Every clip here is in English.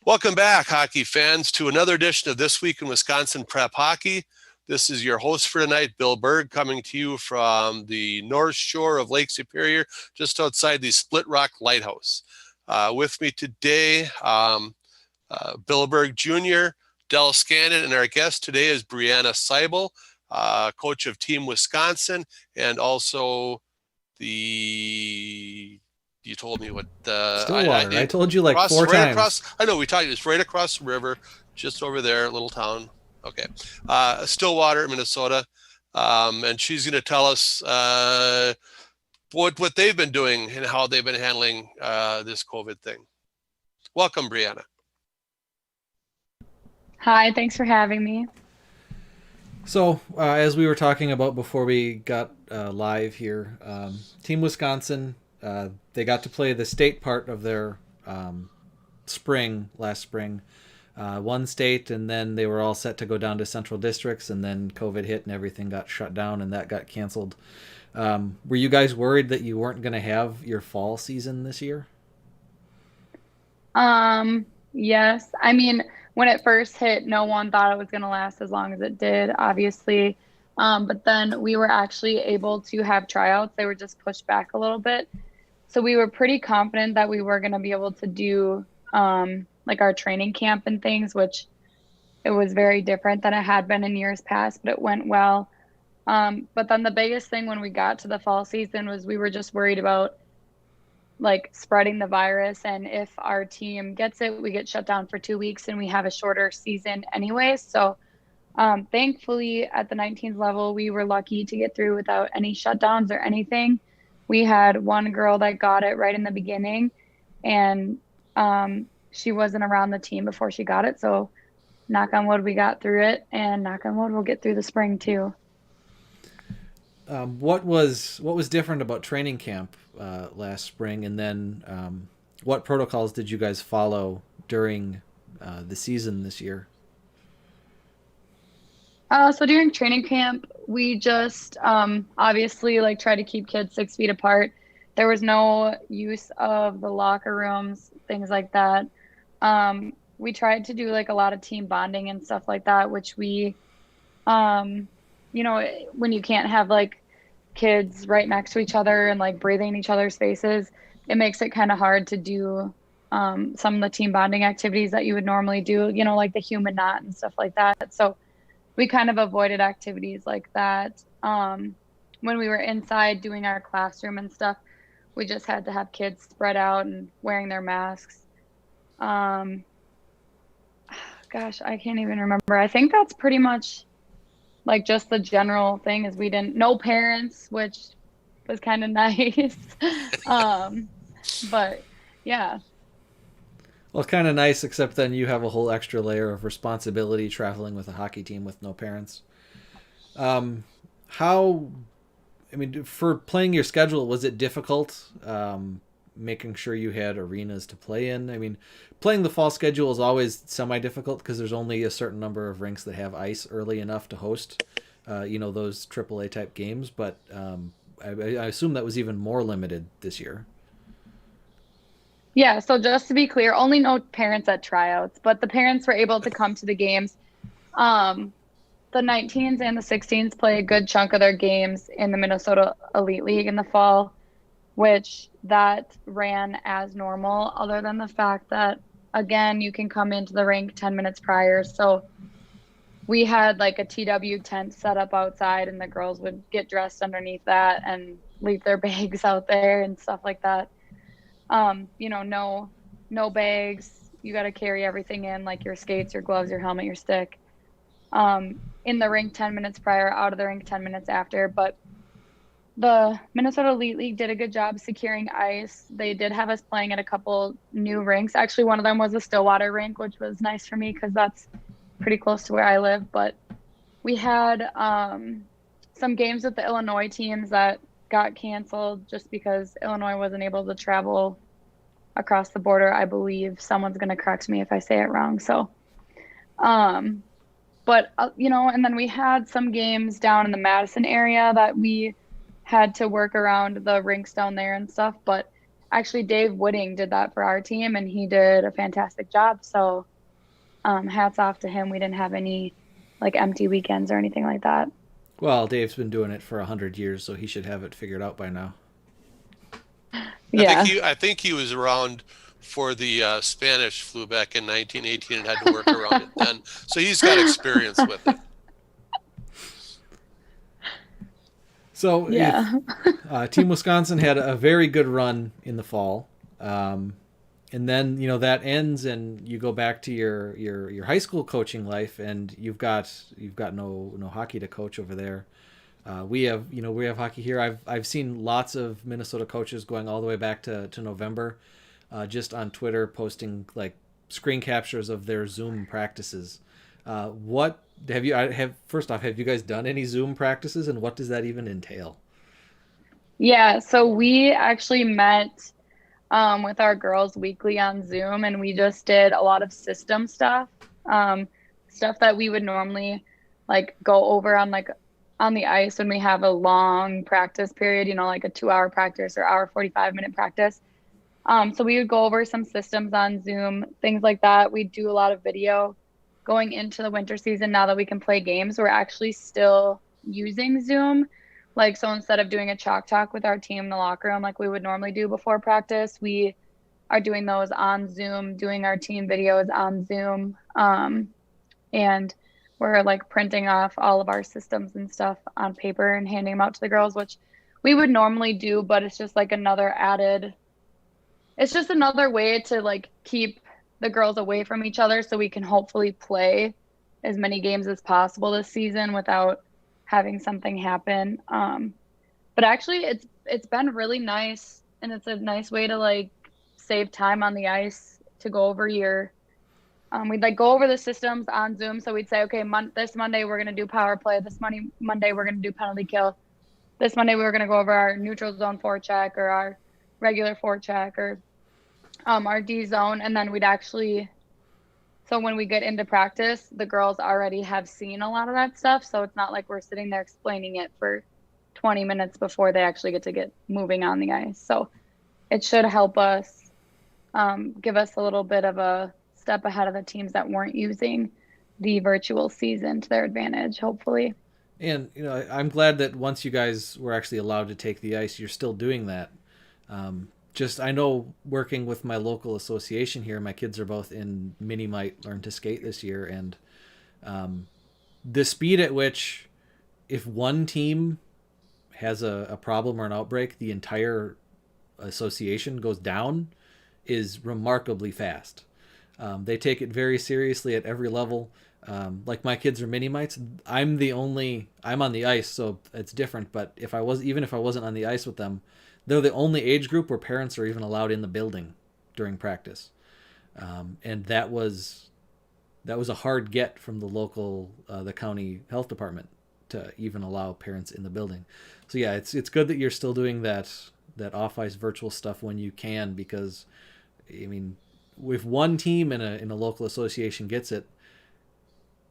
Welcome back, hockey fans, to another edition of This Week in Wisconsin Prep Hockey. This is your host for tonight, Bill Berg, coming to you from the North Shore of Lake Superior, just outside the Split Rock Lighthouse. With me today, Bill Berg Jr., Del Scannon, and our guest today is Breanna Seibel, coach of Team Wisconsin, and also you told me what Stillwater. I told you like four times. I know we talked. It's right across the river, just over there, little town. Okay, Stillwater, Minnesota, and she's going to tell us what they've been doing and how they've been handling this COVID thing. Welcome, Breanna. Hi, thanks for having me. So, as we were talking about before we got live here, Team Wisconsin, they got to play the state part of their last spring. One state, and then they were all set to go down to central districts, and then COVID hit and everything got shut down and that got canceled. Were you guys worried that you weren't going to have your fall season this year? Yes. I mean, when it first hit, no one thought it was going to last as long as it did, obviously. But then we were actually able to have tryouts. They were just pushed back a little bit. So we were pretty confident that we were going to be able to do like our training camp and things, which it was very different than it had been in years past, but it went well. But then the biggest thing when we got to the fall season was we were just worried about like spreading the virus. And if our team gets it, we get shut down for 2 weeks and we have a shorter season anyway. So thankfully at the 19th level, we were lucky to get through without any shutdowns or anything. We had one girl that got it right in the beginning, and she wasn't around the team before she got it. So knock on wood, we got through it, and knock on wood, we'll get through the spring too. What was different about training camp last spring, and then what protocols did you guys follow during the season this year? So during training camp, we just obviously like try to keep kids 6 feet apart. There was no use of the locker rooms, things like that. We tried to do like a lot of team bonding and stuff like that, which we, when you can't have like kids right next to each other and like breathing in each other's faces, it makes it kind of hard to do some of the team bonding activities that you would normally do, like the human knot and stuff like that. So we kind of avoided activities like that. When we were inside doing our classroom and stuff, we just had to have kids spread out and wearing their masks. Gosh, I can't even remember. I think that's pretty much like just the general thing is no parents, which was kind of nice. But yeah. Well, kind of nice, except then you have a whole extra layer of responsibility traveling with a hockey team with no parents. For playing your schedule, was it difficult making sure you had arenas to play in? I mean, playing the fall schedule is always semi-difficult because there's only a certain number of rinks that have ice early enough to host, those AAA type games. But I assume that was even more limited this year. Yeah, so just to be clear, only no parents at tryouts, but the parents were able to come to the games. The 19s and the 16s play a good chunk of their games in the Minnesota Elite League in the fall, which that ran as normal, other than the fact that, again, you can come into the rink 10 minutes prior. So we had like a TW tent set up outside, and the girls would get dressed underneath that and leave their bags out there and stuff like that. No bags. You got to carry everything in, like your skates, your gloves, your helmet, your stick. In the rink 10 minutes prior, out of the rink 10 minutes after. But the Minnesota Elite League did a good job securing ice. They did have us playing at a couple new rinks. Actually, one of them was the Stillwater rink, which was nice for me because that's pretty close to where I live. But we had some games with the Illinois teams that got canceled just because Illinois wasn't able to travel across the border. I believe someone's going to correct me if I say it wrong. So, and then we had some games down in the Madison area that we had to work around the rinks down there and stuff. But actually Dave Wooding did that for our team, and he did a fantastic job. So hats off to him. We didn't have any like empty weekends or anything like that. Well, Dave's been doing it for 100 years, so he should have it figured out by now. Yeah. I think he was around for the Spanish flu back in 1918 and had to work around it then. So he's got experience with it. So Yeah. Team Wisconsin had a very good run in the fall. And then that ends, and you go back to your high school coaching life, and you've got no hockey to coach over there. We have hockey here. I've seen lots of Minnesota coaches going all the way back to November, just on Twitter posting like screen captures of their Zoom practices. What first off, have you guys done any Zoom practices, and what does that even entail? Yeah. So we actually met with our girls weekly on Zoom, and we just did a lot of system stuff, stuff that we would normally like go over on the ice when we have a long practice period, like a 2-hour practice or hour 45-minute practice. So we would go over some systems on Zoom, things like that. We do a lot of video. Going into the winter season, now that we can play games, we're actually still using Zoom. So instead of doing a chalk talk with our team in the locker room like we would normally do before practice, we are doing those on Zoom, doing our team videos on Zoom. And we're like printing off all of our systems and stuff on paper and handing them out to the girls, which we would normally do, but it's just like it's just another way to like keep the girls away from each other so we can hopefully play as many games as possible this season without having something happen. But actually it's been really nice, and it's a nice way to like save time on the ice to go over we'd like go over the systems on Zoom. So we'd say, okay, this Monday we're going to do power play. This Monday we're going to do penalty kill. This Monday we're going to go over our neutral zone forecheck or our regular forecheck or our D zone. And then so when we get into practice, the girls already have seen a lot of that stuff. So it's not like we're sitting there explaining it for 20 minutes before they actually get moving on the ice. So it should help us, give us a little bit of a step ahead of the teams that weren't using the virtual season to their advantage, hopefully. And I'm glad that once you guys were actually allowed to take the ice, you're still doing that. I know working with my local association here, my kids are both in Mini Might Learn to Skate this year, and the speed at which if one team has a problem or an outbreak, the entire association goes down is remarkably fast. They take it very seriously at every level. Like my kids are mini mites. I'm on the ice, so it's different. But even if I wasn't on the ice with them, they're the only age group where parents are even allowed in the building during practice. And that was a hard get from the county health department to even allow parents in the building. So yeah, it's good that you're still doing that off ice virtual stuff when you can, because I mean, if one team in a local association gets it,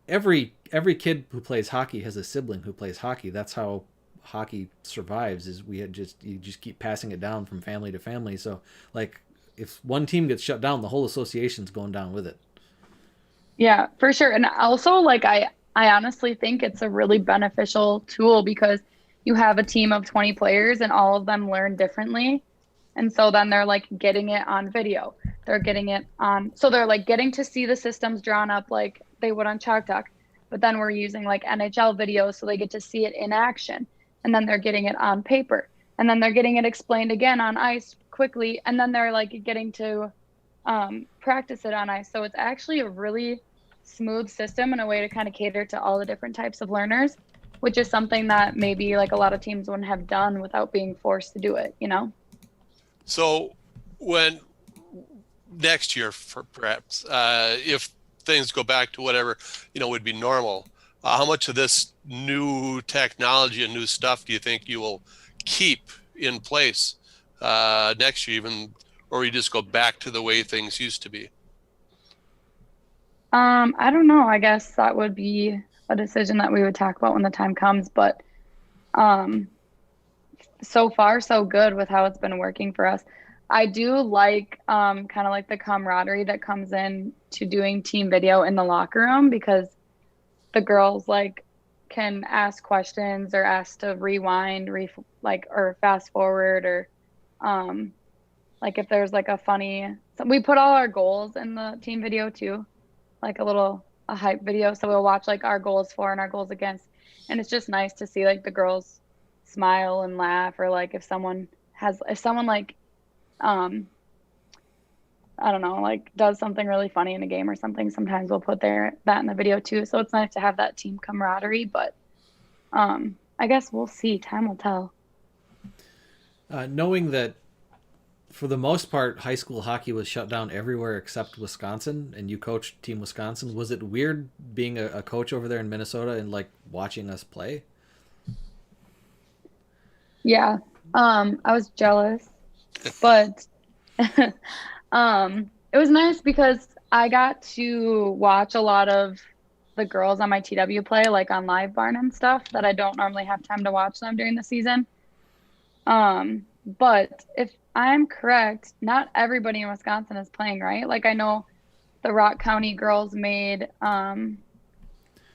every kid who plays hockey has a sibling who plays hockey. That's how hockey survives, is you just keep passing it down from family to family. So like if one team gets shut down, the whole association's going down with it. Yeah, for sure. And also like I honestly think it's a really beneficial tool because you have a team of 20 players and all of them learn differently. And so then they're like getting it on video. They're getting it so they're like getting to see the systems drawn up like they would on Chalk Talk. But then we're using like NHL videos so they get to see it in action. And then they're getting it on paper. And then they're getting it explained again on ice quickly. And then they're like getting to practice it on ice. So it's actually a really smooth system and a way to kind of cater to all the different types of learners, which is something that maybe like a lot of teams wouldn't have done without being forced to do it, So when next year, for perhaps, if things go back to whatever, would be normal, how much of this new technology and new stuff do you think you will keep in place next year even, or you just go back to the way things used to be? I don't know. I guess that would be a decision that we would talk about when the time comes, but so far so good with how it's been working for us. I do like kind of like the camaraderie that comes in to doing team video in the locker room, because the girls like can ask questions or ask to rewind, like, or fast forward, or um like if there's like a funny, so we put all our goals in the team video too, like a hype video. So we'll watch like our goals for and our goals against. And it's just nice to see like the girls smile and laugh, or like if someone like, um, I don't know, like does something really funny in a game or something, sometimes we'll put that in the video too. So it's nice to have that team camaraderie, but I guess we'll see. Time will tell. Knowing that for the most part, high school hockey was shut down everywhere except Wisconsin, and you coached Team Wisconsin. Was it weird being a coach over there in Minnesota and like watching us play? Yeah. I was jealous, but it was nice because I got to watch a lot of the girls on my TW play, like on Live Barn and stuff, that I don't normally have time to watch them during the season. But if I'm correct, not everybody in Wisconsin is playing, right? Like I know the Rock County girls made like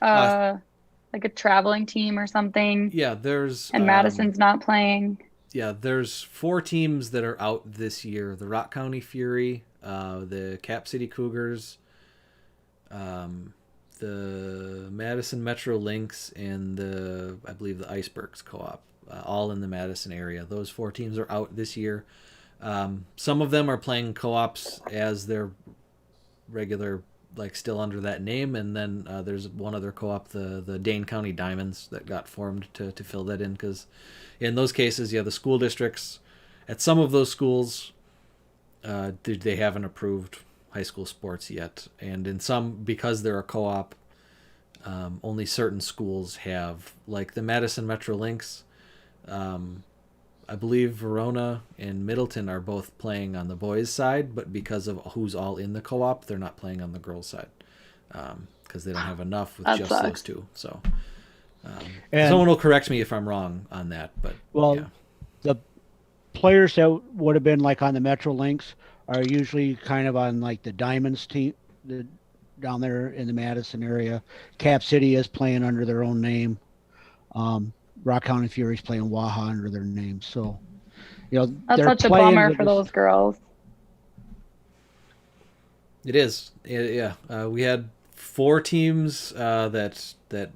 a traveling team or something, Yeah, there's and Madison's not playing. yeah, there's 4 teams that are out this year: the Rock County Fury, the Cap City Cougars, the Madison Metro Lynx, and I believe the Icebergs Co-op, all in the Madison area. Those 4 teams are out this year. Some of them are playing co-ops as their regular, like still under that name, and then there's one other co-op, the Dane County Diamonds, that got formed to fill that in, because in those cases, yeah, the school districts at some of those schools, they haven't approved high school sports yet, and in some, because they're a co-op, only certain schools have, like the Madison Metro Lynx. I believe Verona and Middleton are both playing on the boys' side, but because of who's all in the co-op, they're not playing on the girls' side, because they don't have enough with That just sucks. those two. So And someone will correct me if I'm wrong on that, but well, yeah. the players that would have been like on the Metro Lynx are usually kind of on like the Diamonds team, down there in the Madison area. Cap City is playing under their own name. Rock County Fury's playing Waha under their name. So, That's they're such a playing bummer with for this. those girls. It is. Yeah. We had 4 teams that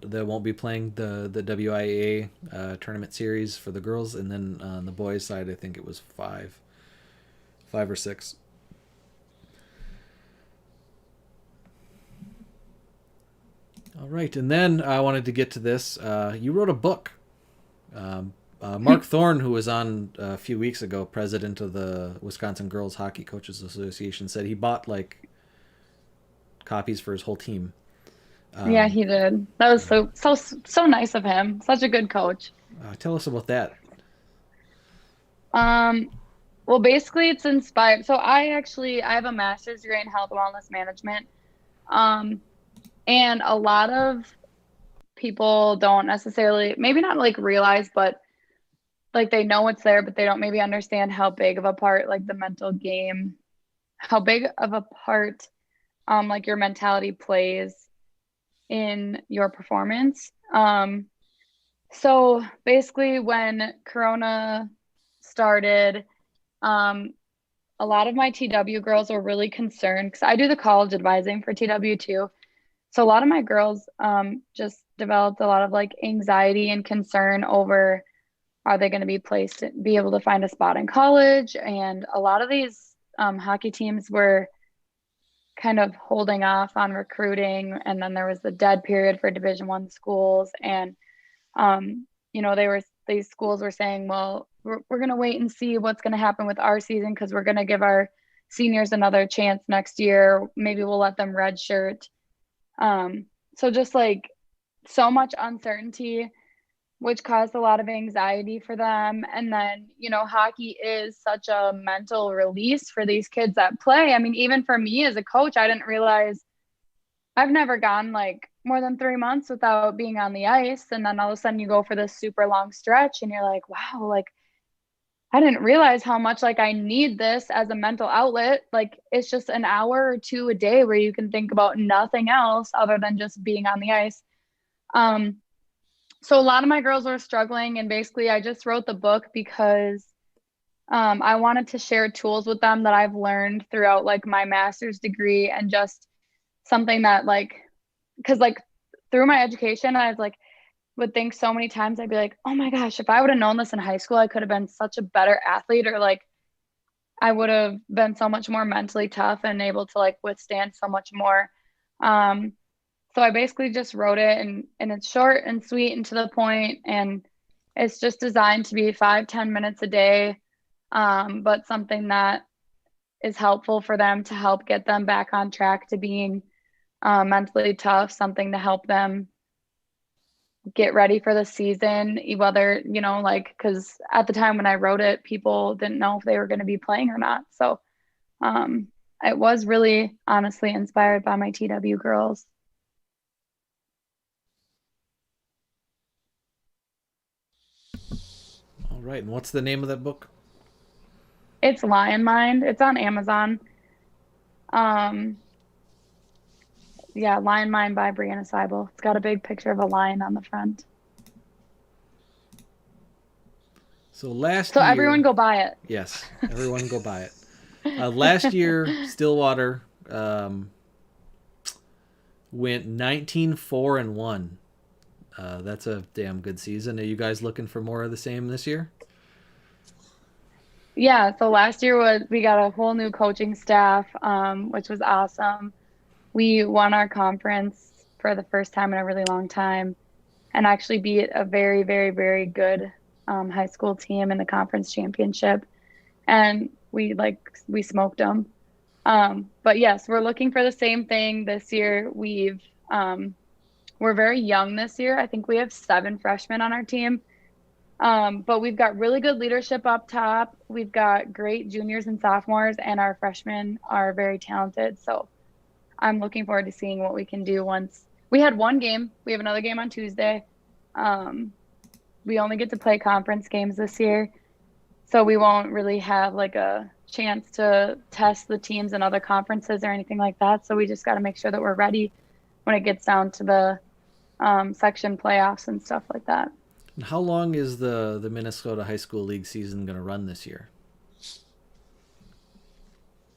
won't be playing the WIA tournament series for the girls, and then on the boys' side, I think it was 5 or 6. All right, and then I wanted to get to this. You wrote a book. Mark Thorne, who was on a few weeks ago, president of the Wisconsin Girls Hockey Coaches Association, said he bought like copies for his whole team. Yeah, he did. That was so nice of him. Such a good coach. Tell us about that. Well, basically it's inspired. So I have a master's degree in health wellness management. And a lot of people don't necessarily, maybe not like realize, but like they know it's there, but they don't maybe understand how big of a part like the mental game, how big of a part like your mentality plays in your performance. So basically when Corona started, a lot of my TW girls were really concerned, because I do the college advising for TW too. So a lot of my girls just developed a lot of like anxiety and concern over, are they going to be able to find a spot in college? And a lot of these hockey teams were kind of holding off on recruiting. And then there was the dead period for Division I schools. And, these schools were saying, well, we're going to wait and see what's going to happen with our season, because we're going to give our seniors another chance next year. Maybe we'll let them redshirt. So just like so much uncertainty, which caused a lot of anxiety for them. And then, hockey is such a mental release for these kids that play. I mean, even for me as a coach, I didn't realize, I've never gone like more than 3 months without being on the ice. And then all of a sudden you go for this super long stretch and you're like, wow, like I didn't realize how much like I need this as a mental outlet. Like it's just an hour or two a day where you can think about nothing else other than just being on the ice. Um, so a lot of my girls were struggling, and basically I just wrote the book because I wanted to share tools with them that I've learned throughout like my master's degree, and just something that like, because like through my education, I was like, would think so many times I'd be like, oh my gosh, if I would have known this in high school, I could have been such a better athlete, or like I would have been so much more mentally tough and able to like withstand so much more. Um, so I basically just wrote it, and it's short and sweet and to the point, and it's just designed to be 5-10 minutes a day, but something that is helpful for them to help get them back on track to being mentally tough, something to help them get ready for the season, whether, you know, like, because at the time when I wrote it, people didn't know if they were going to be playing or not. So um, it was really honestly inspired by my TW girls. All right. And what's the name of that book? It's Lion Mind. It's on Amazon. Um, yeah, Lion Mind by Breanna Seibel. It's got a big picture of a lion on the front. So last So year, everyone go buy it. yes, everyone go buy it. Last year, Stillwater went 19-4-1. That's a damn good season. Are you guys looking for more of the same this year? Yeah, so last year we got a whole new coaching staff, which was awesome. We won our conference for the first time in a really long time, and actually beat a very, very, very good high school team in the conference championship. And we smoked them. But yes, we're looking for the same thing this year. We're very young this year. I think we have 7 freshmen on our team. But we've got really good leadership up top. We've got great juniors and sophomores, and our freshmen are very talented. So I'm looking forward to seeing what we can do once we had one game. We have another game on Tuesday. We only get to play conference games this year, so we won't really have like a chance to test the teams in other conferences or anything like that. So we just got to make sure that we're ready when it gets down to the section playoffs and stuff like that. And how long is the Minnesota High School League season going to run this year?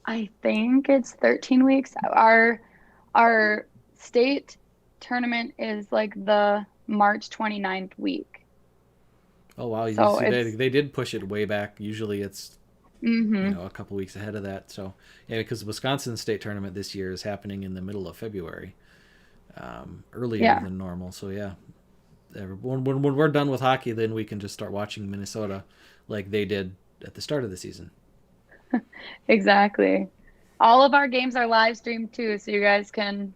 I think it's 13 weeks. Our state tournament is like the March 29th week. Oh wow! You So see, they did push it way back. Usually it's Mm-hmm. a couple weeks ahead of that. So yeah, because the Wisconsin state tournament this year is happening in the middle of February, earlier than normal. So yeah, when we're done with hockey, then we can just start watching Minnesota like they did at the start of the season. Exactly. All of our games are live streamed too, so you guys can,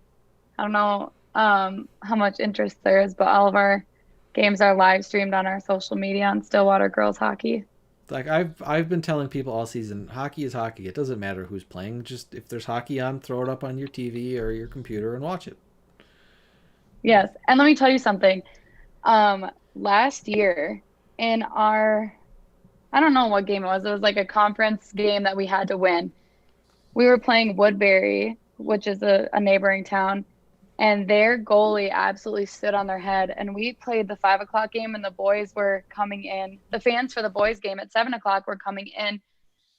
I don't know how much interest there is, but all of our games are live streamed on our social media on Stillwater Girls Hockey. Like I've been telling people all season, hockey is hockey. It doesn't matter who's playing. Just if there's hockey on, throw it up on your TV or your computer and watch it. Yes, and let me tell you something. Last year in our, I don't know what game it was. It was like a conference game that we had to win. We were playing Woodbury, which is a neighboring town, and their goalie absolutely stood on their head. And we played the 5 o'clock game, and the boys were coming in. The fans for the boys game at 7 o'clock were coming in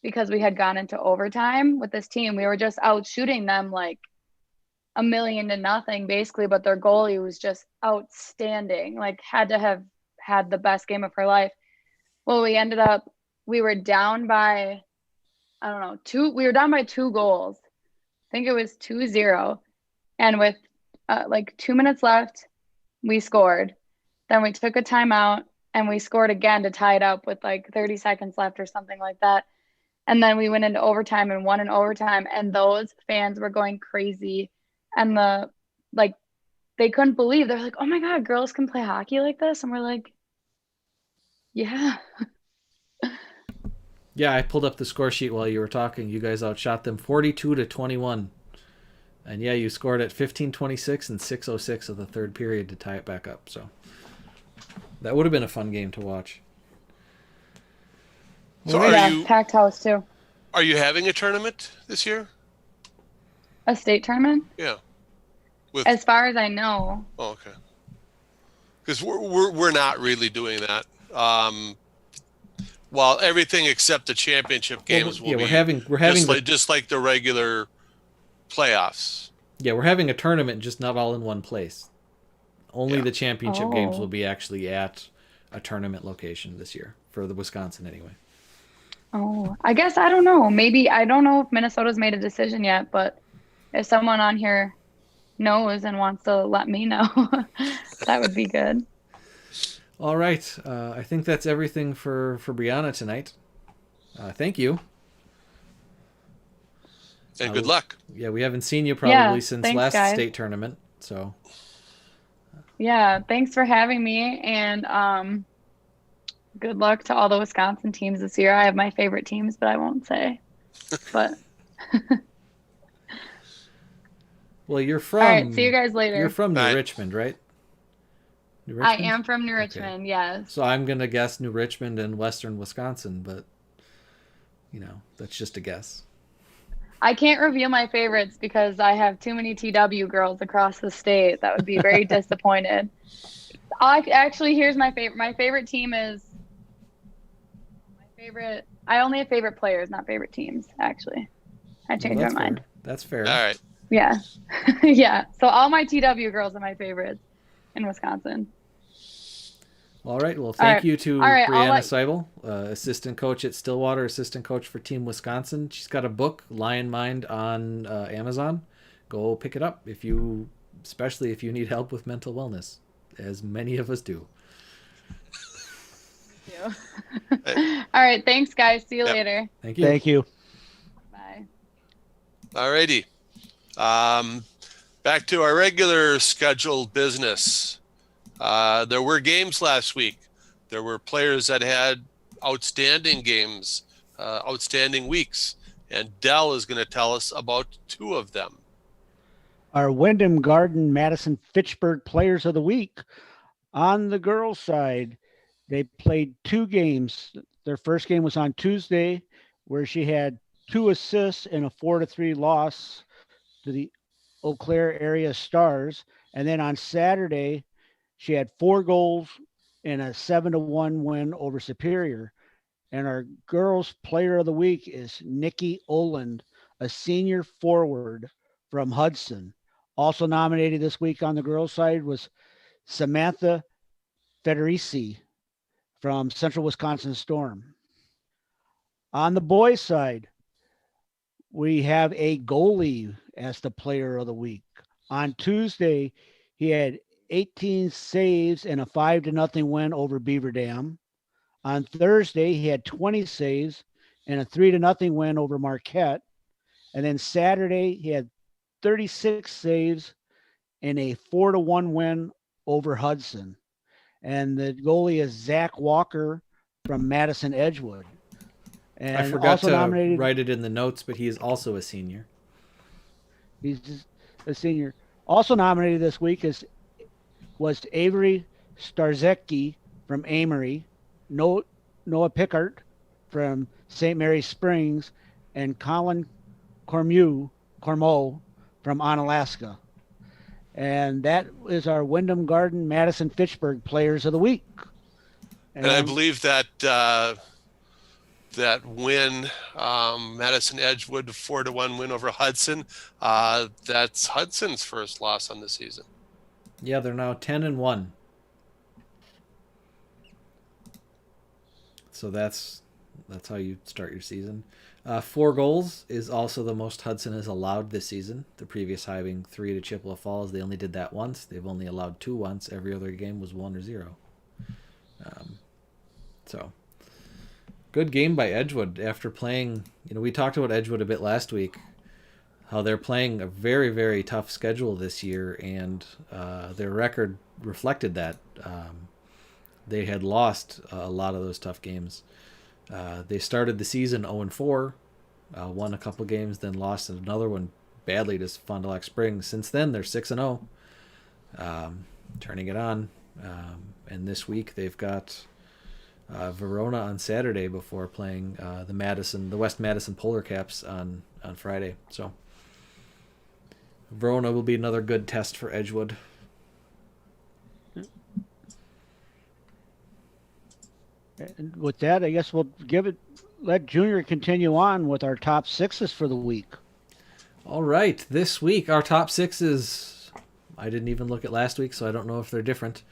because we had gone into overtime with this team. We were just out shooting them like 1,000,000 to nothing, basically. But their goalie was just outstanding. Like had to have had the best game of her life. Well, we were down by, I don't know, we were down by 2 goals. I think it was 2-0. And with like 2 minutes left, we scored. Then we took a timeout and we scored again to tie it up with like 30 seconds left or something like that. And then we went into overtime and won in overtime. And those fans were going crazy. And they couldn't believe. They're like, oh my God, girls can play hockey like this? And we're like, yeah. Yeah, I pulled up the score sheet while you were talking. You guys outshot them 42-21. And yeah, you scored at 15:26 and 6:06 of the third period to tie it back up. So that would have been a fun game to watch. So packed house too. are you having a tournament this year? A state tournament? Yeah. As far as I know. Oh, okay. Because we're not really doing that. Well, everything except the championship games will be we're having just like the regular playoffs. Yeah, we're having a tournament, just not all in one place. Only the championship games Oh. will be actually at a tournament location this year for the Wisconsin anyway. Oh, I guess I don't know. Maybe I don't know if Minnesota's made a decision yet, but if someone on here knows and wants to let me know, that would be good. All right, I think that's everything for Breanna tonight. Thank you. And good luck. Yeah, we haven't seen you probably since thanks, last guys. state tournament, so. Yeah, thanks for having me, and good luck to all the Wisconsin teams this year. I have my favorite teams, but I won't say. But well, you're from. All right, see you guys later. You're from New Bye. Richmond, right? New I Richmond? am from New Richmond, yes. So I'm gonna guess New Richmond and Western Wisconsin, but that's just a guess. I can't reveal my favorites because I have too many TW girls across the state that would be very disappointed. Here's my favorite. My favorite team is I only have favorite players, not favorite teams, actually. I changed my mind. That's fair. All right. Yeah. Yeah. So all my TW girls are my favorites in Wisconsin. All right. Well, thank you to right, Breanna Seibel, assistant coach at Stillwater, assistant coach for Team Wisconsin. She's got a book, Lion Mind, on Amazon. Go pick it up especially if you need help with mental wellness, as many of us do. Thank you. All right. Thanks, guys. See you later. Thank you. Thank you. Bye. All righty. Back to our regular scheduled business. There were games last week. There were players that had outstanding games, outstanding weeks. And Dell is going to tell us about two of them. Our Wyndham Garden Madison Fitchburg Players of the Week. On the girls' side, they played two games. Their first game was on Tuesday, where she had 2 assists in a 4-3 loss to the Eau Claire area Stars. And then on Saturday, she had 4 goals in a 7-1 win over Superior. And our girls' player of the week is Nikki Oland, a senior forward from Hudson. Also nominated this week on the girls' side was Samantha Federici from Central Wisconsin Storm. On the boys' side, we have a goalie as the player of the week. On Tuesday, he had 18 saves and a 5-0 win over Beaver Dam. On Thursday, he had 20 saves and a 3-0 win over Marquette. And then Saturday, he had 36 saves and a 4-1 win over Hudson. And the goalie is Zach Walker from Madison Edgewood. And I forgot also to nominated, write it in the notes, but he is also a senior. He's just a senior. Also nominated this week was Avery Starzecki from Amory, Noah Pickard from St. Mary's Springs, and Colin Cormeau from Onalaska. And that is our Wyndham Garden Madison Fitchburg Players of the Week. And I believe that that win, Madison Edgewood 4-1 win over Hudson, that's Hudson's first loss on the season. Yeah, they're now 10-1. So that's how you start your season. 4 goals is also the most Hudson has allowed this season. The previous high being 3 to Chippewa Falls. They only did that once. They've only allowed 2 once. Every other game was 1 or 0. So good game by Edgewood after playing. We talked about Edgewood a bit last week, how they're playing a very, very tough schedule this year, and their record reflected that. They had lost a lot of those tough games. They started the season 0-4, won a couple games, then lost another one badly to Fond du Lac Springs. Since then, they're 6-0, turning it on. And this week they've got Verona on Saturday before playing the West Madison Polar Caps on Friday. So Verona will be another good test for Edgewood. And with that, I guess we'll let Junior continue on with our top sixes for the week. All right, this week our top sixes. I didn't even look at last week, so I don't know if they're different.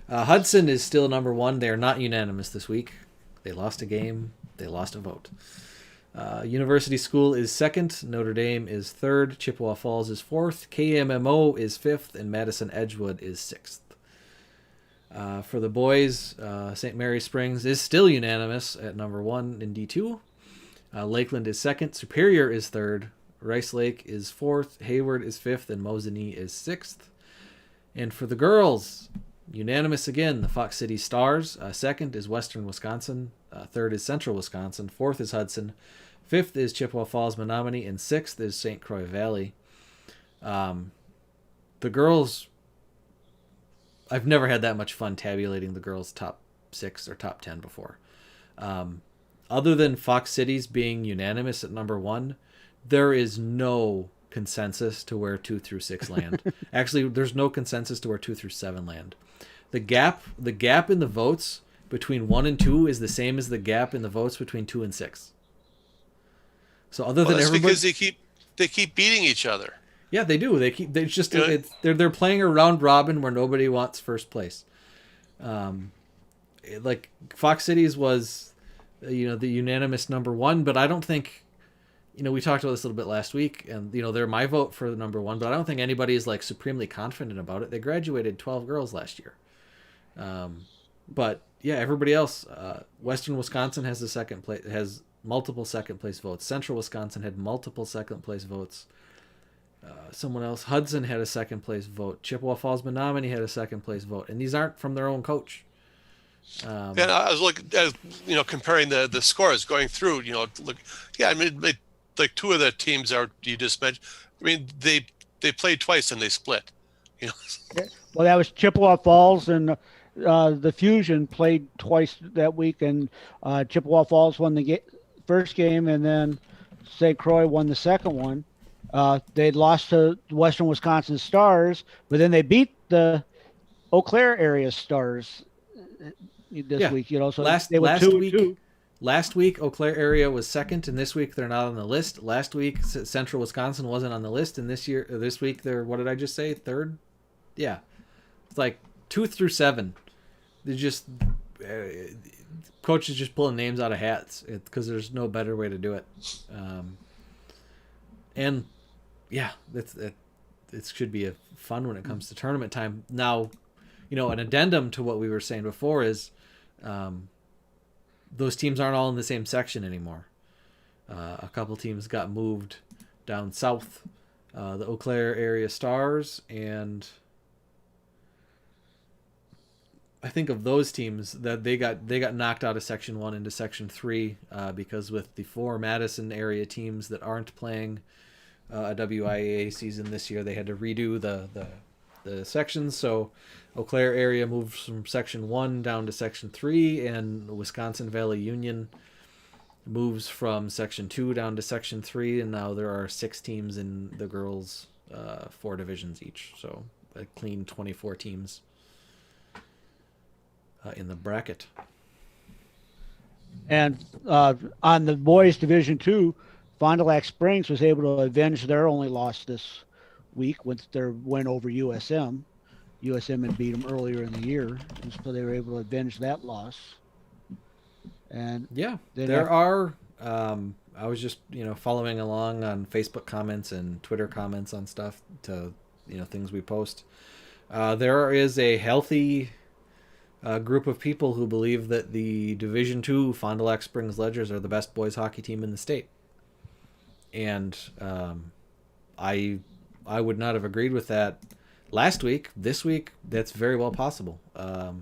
Hudson is still number one. They are not unanimous this week. They lost a game. They lost a vote. University School is second. Notre Dame is third. Chippewa Falls is fourth. KMMO is fifth. And Madison Edgewood is sixth. For the boys, St. Mary Springs is still unanimous at number one in D2. Lakeland is second. Superior is third. Rice Lake is fourth. Hayward is fifth. And Mosinee is sixth. And for the girls, unanimous again, the Fox City Stars. Second is Western Wisconsin. Third is Central Wisconsin. Fourth is Hudson. Fifth is Chippewa Falls Menominee. And sixth is St. Croix Valley. The girls, I've never had that much fun tabulating the girls' top 6 or top 10 before. Other than Fox Cities being unanimous at number 1, there is no consensus to where 2 through 6 land. Actually, there's no consensus to where 2 through 7 land. The gap in the votes between 1 and 2 is the same as the gap in the votes between 2 and 6. So other than that's everybody, because they keep beating each other. yeah, they do. They're playing a round robin where nobody wants first place. Like Fox Cities was, the unanimous number 1, but I don't think, we talked about this a little bit last week, and they're my vote for the number 1, but I don't think anybody is like supremely confident about it. They graduated 12 girls last year. But yeah, everybody else, Western Wisconsin has has multiple second place votes. Central Wisconsin had multiple second place votes. Someone else, Hudson, had a second place vote. Chippewa Falls Menominee had a second place vote, and these aren't from their own coach. And I was looking at, comparing the scores going through, like 2 of the teams you just mentioned. I mean, they played twice and they split. Well, that was Chippewa Falls, and the Fusion played twice that week, and Chippewa Falls won the first game, and then St. Croix won the second one. They'd lost to Western Wisconsin Stars, but then they beat the Eau Claire area Stars this week. So they were 2-2. Last week, Eau Claire area was second, and this week they're not on the list. Last week, Central Wisconsin wasn't on the list, and this week they're, what did I just say? Third? Yeah. It's like 2 through 7. They're just coaches just pulling names out of hats because there's no better way to do it. And yeah, it should be a fun when it comes to tournament time. Now, an addendum to what we were saying before is those teams aren't all in the same section anymore. A couple teams got moved down south. The Eau Claire area Stars, and I think of those teams that they got knocked out of Section 1 into Section 3 because with the 4 Madison area teams that aren't playing a WIAA season this year, they had to redo the sections. So Eau Claire area moves from Section 1 down to Section 3, and Wisconsin Valley Union moves from Section 2 down to Section 3, and now there are 6 teams in the girls, 4 divisions each. So a clean 24 teams in the bracket. And on the boys Division 2, Fond du Lac Springs was able to avenge their only loss this week with their win over USM. USM had beat them earlier in the year, and so they were able to avenge that loss. And yeah, there are. I was just following along on Facebook comments and Twitter comments on stuff to things we post. There is a healthy group of people who believe that the Division II Fond du Lac Springs Ledgers are the best boys hockey team in the state. And I would not have agreed with that last week. This week, that's very well possible. I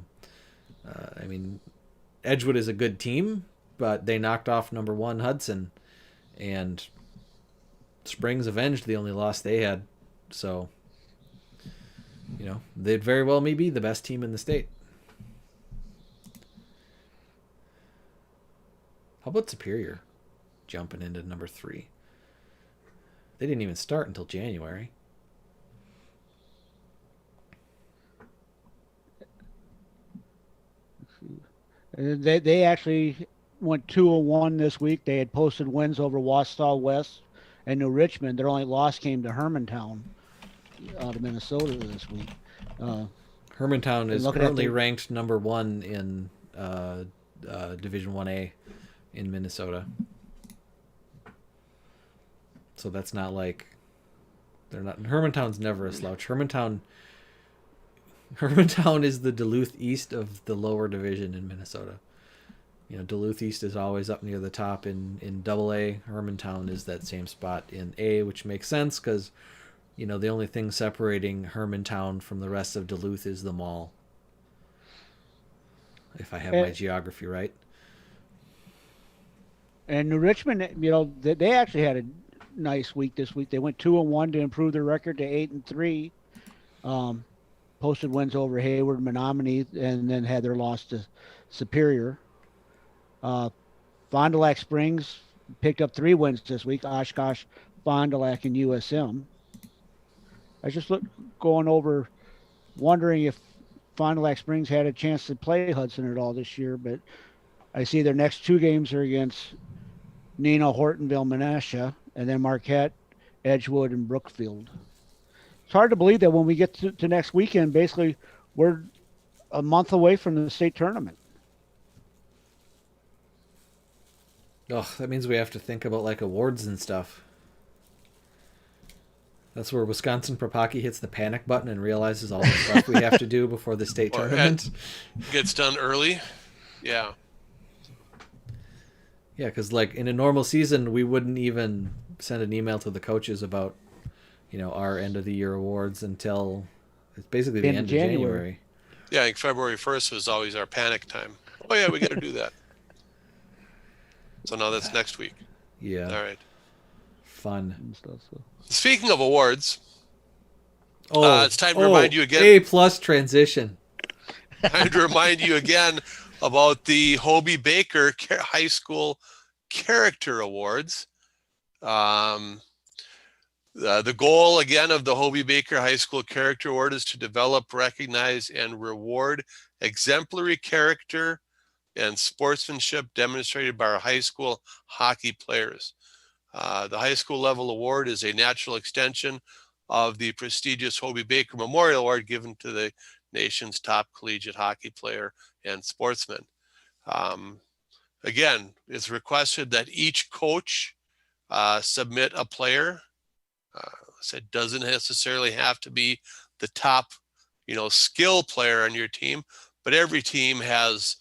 mean, Edgewood is a good team, but they knocked off number 1 Hudson, and Springs avenged the only loss they had. So, they'd very well maybe the best team in the state. How about Superior jumping into number 3? They didn't even start until January. They actually went 2-1 this week. They had posted wins over Wausau West and New Richmond. Their only loss came to Hermantown out of Minnesota this week. Hermantown is looking at currently the- ranked number 1 in Division 1A in Minnesota. So that's not like they're not. Hermantown's never a slouch. Hermantown is the Duluth East of the lower division in Minnesota. You know, Duluth East is always up near the top in AA. Hermantown is that same spot in A, which makes sense because, you know, the only thing separating Hermantown from the rest of Duluth is the mall. If I have my geography right. And New Richmond, you know, they actually had a nice week this week. They went 2-1 to improve their record to 8-3. Posted wins over Hayward, Menominee, and then had their loss to Superior. Fond du Lac Springs picked up 3 wins this week. Oshkosh, Fond du Lac, and USM. I just going over, wondering if Fond du Lac Springs had a chance to play Hudson at all this year, but I see their next 2 games are against Neenah, Hortonville, Menasha, and then Marquette, Edgewood, and Brookfield. It's hard to believe that when we get to next weekend, basically, we're a month away from the state tournament. Oh, that means we have to think about like awards and stuff. That's where Wisconsin Prep Hockey hits the panic button and realizes all the stuff we have to do before the state tournament. Gets done early. Yeah. Yeah, because like in a normal season, we wouldn't even send an email to the coaches about, you know, our end of the year awards until it's basically the end of January. Yeah, I think February 1st was always our panic time. Oh yeah, we got to do that. So now that's next week. Yeah. All right. Fun. And stuff, so. Speaking of awards, Oh, it's time to remind you again. A+ transition. Time to remind you again about the Hobie Baker High School Character Awards. The goal, again, of the Hobie Baker High School Character Award is to develop, recognize, and reward exemplary character and sportsmanship demonstrated by our high school hockey players. The high school level award is a natural extension of the prestigious Hobie Baker Memorial Award given to the nation's top collegiate hockey player and sportsman. Again, it's requested that each coach submit a player. So it doesn't necessarily have to be the top, skill player on your team, but every team has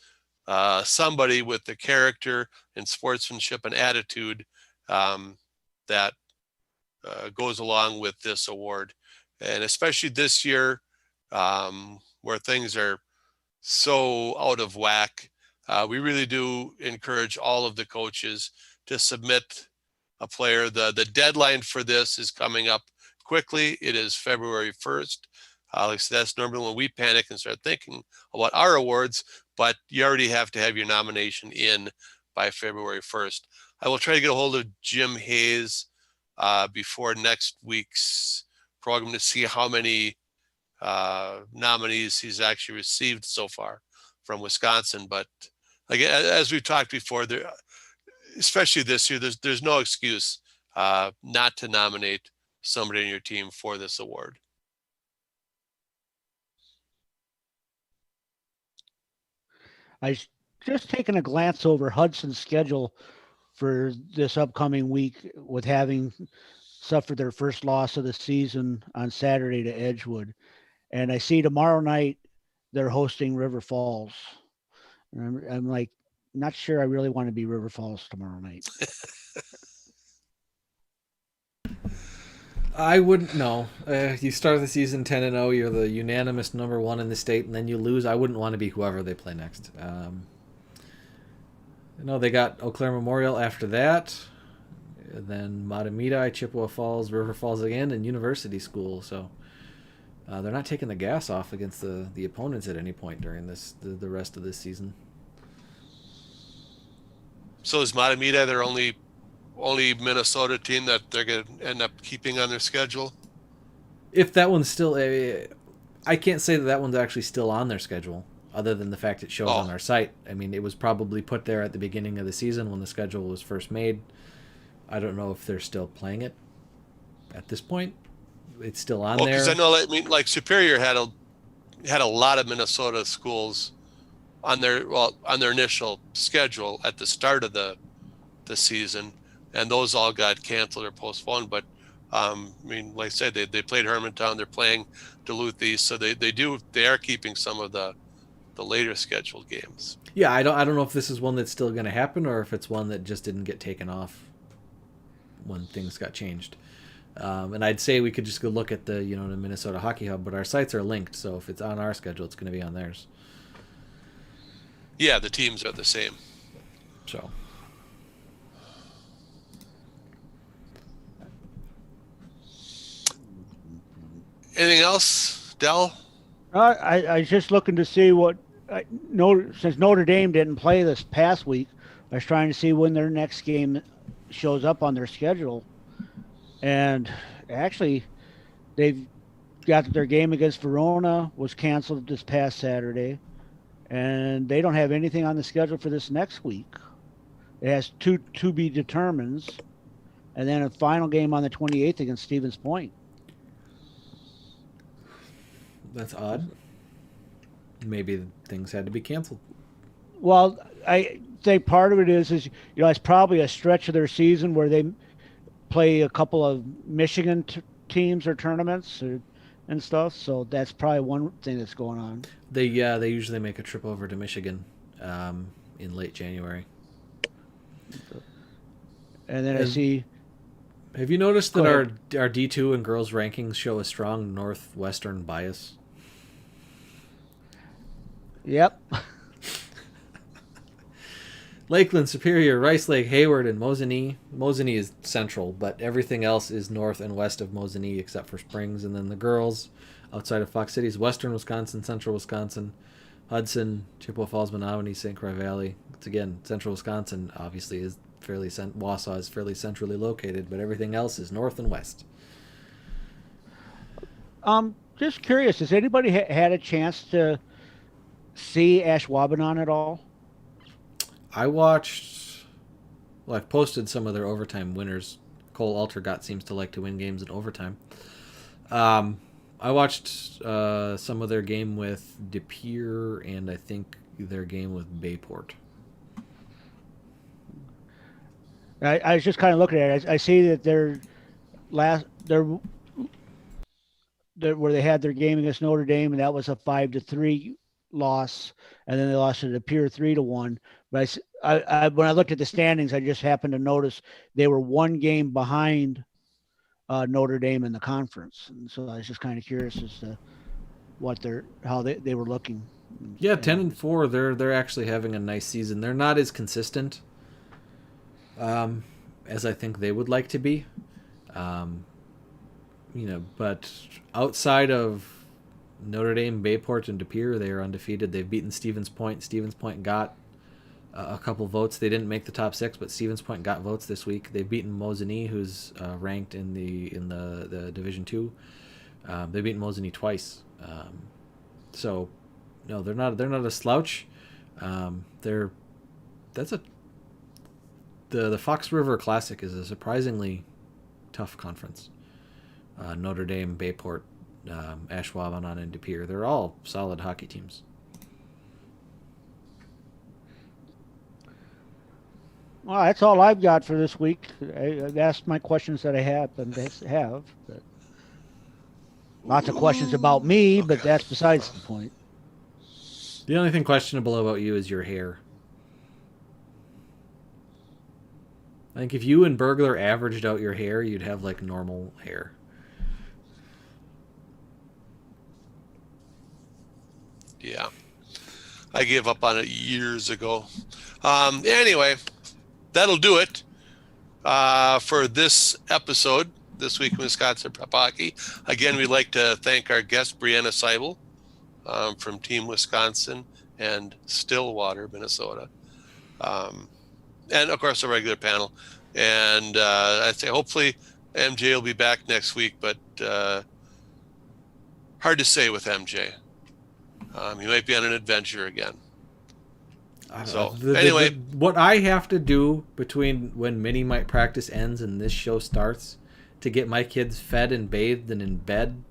somebody with the character and sportsmanship and attitude that goes along with this award. And especially this year, where things are so out of whack, we really do encourage all of the coaches to submit a player. The deadline for this is coming up quickly. It is February 1st. Like so that's normally when we panic and start thinking about our awards, but you already have to have your nomination in by February 1st. I will try to get a hold of Jim Hayes before next week's program to see how many nominees he's actually received so far from Wisconsin. But again, as we've talked before, there, especially this year, there's no excuse not to nominate somebody on your team for this award. I just taken a glance over Hudson's schedule for this upcoming week, with having suffered their first loss of the season on Saturday to Edgewood. And I see tomorrow night they're hosting River Falls. And I'm like, not sure I really want to be River Falls tomorrow night. I wouldn't know. You start the season 10-0, you're the unanimous number 1 in the state, and then you lose. I wouldn't want to be whoever they play next. They got Eau Claire Memorial after that, and then Matamidi, Chippewa Falls, River Falls again, and University School. So they're not taking the gas off against the opponents at any point during the rest of this season. So is Matamita their only Minnesota team that they're going to end up keeping on their schedule? If that one's still, I can't say that one's actually still on their schedule, other than the fact it shows on our site. I mean, it was probably put there at the beginning of the season when the schedule was first made. I don't know if they're still playing it at this point. It's still on there. Because I know, like Superior had a lot of Minnesota schools on their initial schedule at the start of the season, and those all got canceled or postponed. But I mean, like I said, they played Hermantown, they're playing Duluth East, so they are keeping some of the later scheduled games. Yeah, I don't know if this is one that's still going to happen or if it's one that just didn't get taken off when things got changed. And I'd say we could just go look at the Minnesota Hockey Hub, but our sites are linked, so if it's on our schedule, it's going to be on theirs. Yeah, the teams are the same. So. Anything else, Del? I was just looking to see since Notre Dame didn't play this past week, I was trying to see when their next game shows up on their schedule. And actually, they've got their game against Verona was canceled this past Saturday. And they don't have anything on the schedule for this next week. It has two to be determines. And then a final game on the 28th against Stevens Point. That's odd. Maybe things had to be canceled. Well, I think part of it is it's probably a stretch of their season where they play a couple of Michigan teams or tournaments and stuff. So that's probably one thing that's going on. They usually make a trip over to Michigan in late January. And then I see. Have you noticed that our D2 and girls rankings show a strong northwestern bias? Yep. Lakeland, Superior, Rice Lake, Hayward, and Mosinee. Mosinee is central, but everything else is north and west of Mosinee except for Springs. And then the girls outside of Fox City is western Wisconsin, central Wisconsin, Hudson, Chippewa Falls, Menominee, St. Croix Valley. It's again, central Wisconsin obviously is Wausau is fairly centrally located, but everything else is north and west. Just curious, has anybody had a chance to see Ashwaubenon at all? I've posted some of their overtime winners. Cole Altergott seems to like to win games in overtime. I watched some of their game with De Pere and I think their game with Bayport. I was just kind of looking at it. I see that where they had their game against Notre Dame, and that was a 5-3 loss, and then they lost to De Pere 3-1. But when I looked at the standings, I just happened to notice they were one game behind Notre Dame in the conference, and so I was just kind of curious as to how they were looking. Yeah, 10-4. They're actually having a nice season. They're not as consistent as I think they would like to be, but outside of Notre Dame, Bayport, and De Pere, they are undefeated. They've beaten Stevens Point. Stevens Point got a couple votes. They didn't make the top 6, but Stevens Point got votes this week. They've beaten Mosinee, who's ranked in the Division II. They've beaten Mosinee twice. So no, they're not a slouch. The Fox River Classic is a surprisingly tough conference. Notre Dame, Bayport, Ashwaubenon, and De Pere. They're all solid hockey teams. Well, that's all I've got for this week. I've asked my questions that I have. But lots of questions about me, but that's besides the point. The only thing questionable about you is your hair. I think if you and Burglar averaged out your hair, you'd have like normal hair. Yeah. I gave up on it years ago. Anyway, that'll do it for this episode, This Week in Wisconsin Prep Hockey. Again, we'd like to thank our guest, Breanna Seibel, from Team Wisconsin and Stillwater, Minnesota. and of course, a regular panel. And I'd say hopefully MJ will be back next week, but hard to say with MJ. He might be on an adventure again. So anyway, what I have to do between when mini might practice ends and this show starts to get my kids fed and bathed and in bed,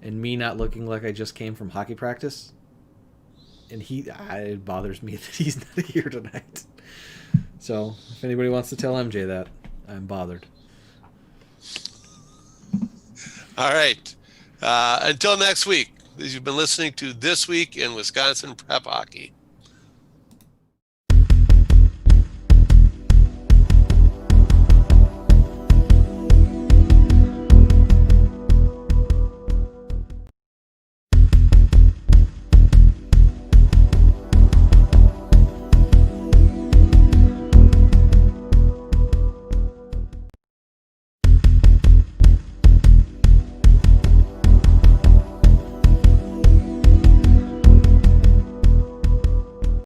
and me not looking like I just came from hockey practice, and it bothers me that he's not here tonight. So if anybody wants to tell MJ that, I'm bothered. All right. Until next week, you've been listening to This Week in Wisconsin Prep Hockey.